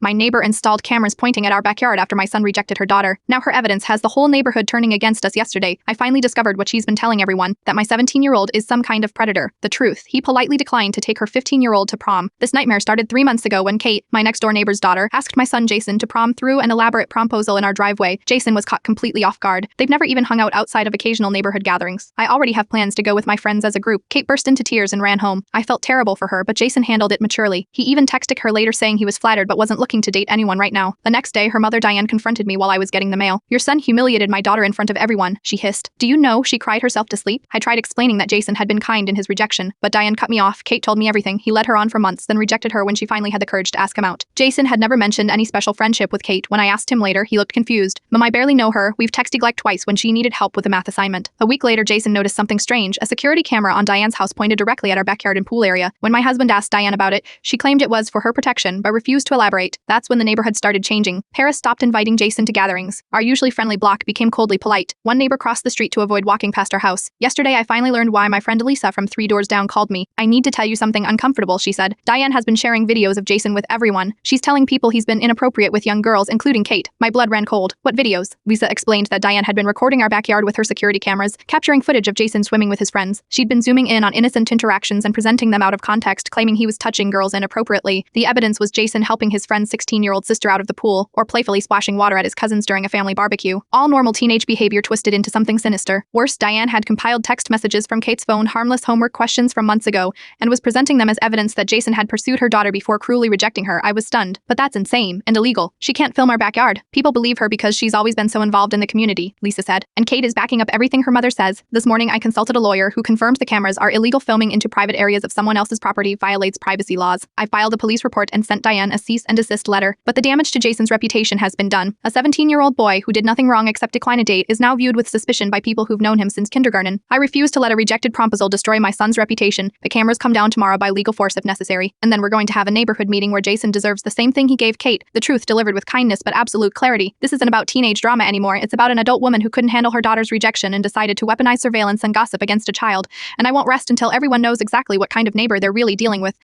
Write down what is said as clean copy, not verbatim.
My neighbor installed cameras pointing at our backyard after my son rejected her daughter. Now her evidence has the whole neighborhood turning against us. Yesterday, I finally discovered what she's been telling everyone, that my 17-year-old is some kind of predator. The truth, he politely declined to take her 15-year-old to prom. This nightmare started 3 months ago when Kate, my next-door neighbor's daughter, asked my son Jason to prom through an elaborate promposal in our driveway. Jason was caught completely off guard. They've never even hung out outside of occasional neighborhood gatherings. I already have plans to go with my friends as a group. Kate burst into tears and ran home. I felt terrible for her, but Jason handled it maturely. He even texted her later saying he was flattered but wasn't looking to date anyone right now. The next day, her mother Diane confronted me while I was getting the mail. "Your son humiliated my daughter in front of everyone," she hissed. "Do you know she cried herself to sleep?" I tried explaining that Jason had been kind in his rejection, but Diane cut me off. Kate told me everything. He led her on for months, then rejected her when she finally had the courage to ask him out. Jason had never mentioned any special friendship with Kate. When I asked him later, he looked confused. "Mom, I barely know her. We've texted like twice when she needed help with a math assignment." A week later, Jason noticed something strange. A security camera on Diane's house pointed directly at our backyard and pool area. When my husband asked Diane about it, she claimed it was for her protection, but refused to elaborate. That's when the neighborhood started changing. Paris stopped inviting Jason to gatherings. Our usually friendly block became coldly polite. One neighbor crossed the street to avoid walking past our house. Yesterday, I finally learned why my friend Elisa from 3 doors down called me. "I need to tell you something uncomfortable," she said. "Diane has been sharing videos of Jason with everyone. She's telling people he's been inappropriate with young girls, including Kate." My blood ran cold. "What videos?" Lisa explained that Diane had been recording our backyard with her security cameras, capturing footage of Jason swimming with his friends. She'd been zooming in on innocent interactions and presenting them out of context, claiming he was touching girls inappropriately. The evidence was Jason helping his friend's 16-year-old sister out of the pool, or playfully splashing water at his cousins during a family barbecue. All normal teenage behavior twisted into something sinister. Worse, Diane had compiled text messages from Kate's phone, harmless homework questions from months ago, and was presenting them as evidence that Jason had pursued her daughter before cruelly rejecting her. I was stunned. But that's insane and illegal. She can't film our backyard. People believe her because she's always been so involved in the community, Lisa said. And Kate is backing up everything her mother says. This morning, I consulted a lawyer who confirmed the cameras are illegal. Filming into private areas of someone else's property violates privacy laws. I filed a police report and sent Diane a cease and desist letter. But the damage to Jason's reputation has been done. A 17-year-old boy who did nothing wrong except decline a date is now viewed with suspicion by people who've known him since kindergarten. I refuse to let a rejected proposal destroy my son's reputation. The cameras come down tomorrow by legal force if necessary. And then we're going to have a neighborhood meeting where Jason deserves the same thing he gave Kate. The truth delivered with kindness but absolute clarity. This isn't about teenage drama anymore. It's about an adult woman who couldn't handle her daughter's rejection and decided to weaponize surveillance and gossip against a child. And I won't rest until everyone knows exactly what kind of neighbor they're really dealing with.